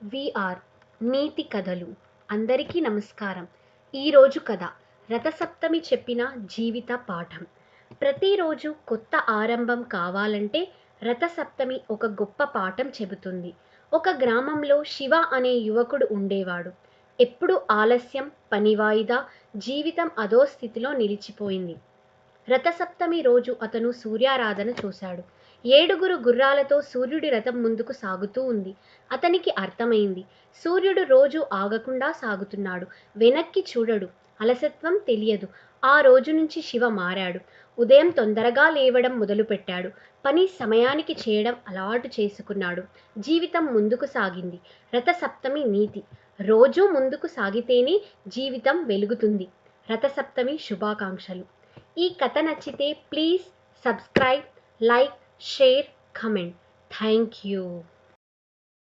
VR నీతి కథలు. అందరికీ నమస్కారం. ఈరోజు కథ రథసప్తమి చెప్పిన జీవిత పాఠం. ప్రతిరోజు కొత్త ఆరంభం కావాలంటే రథసప్తమి ఒక గొప్ప పాఠం చెబుతుంది. ఒక గ్రామంలో శివ అనే యువకుడు ఉండేవాడు. ఎప్పుడు ఆలస్యం, పని వాయిదా, జీవితం అదో స్థితిలో నిలిచిపోయింది. రథసప్తమి రోజు అతను సూర్యారాధన చూశాడు. 7 గుర్రాలతో సూర్యుడి రథం ముందుకు సాగుతూ ఉంది. అతనికి అర్థమైంది, సూర్యుడు రోజు ఆగకుండా సాగుతున్నాడు. వెనక్కి చూడడు, అలసత్వం తెలియదు. ఆ రోజు నుంచి శివ మారాడు. ఉదయం తొందరగా లేవడం మొదలుపెట్టాడు. పని సమయానికి చేయడం అలవాటు చేసుకున్నాడు. జీవితం ముందుకు సాగింది. రథసప్తమి నీతి: రోజూ ముందుకు సాగితేనే జీవితం వెలుగుతుంది. రథసప్తమి శుభాకాంక్షలు. ఈ కథ నచ్చితే please subscribe, like, share, comment. Thank you.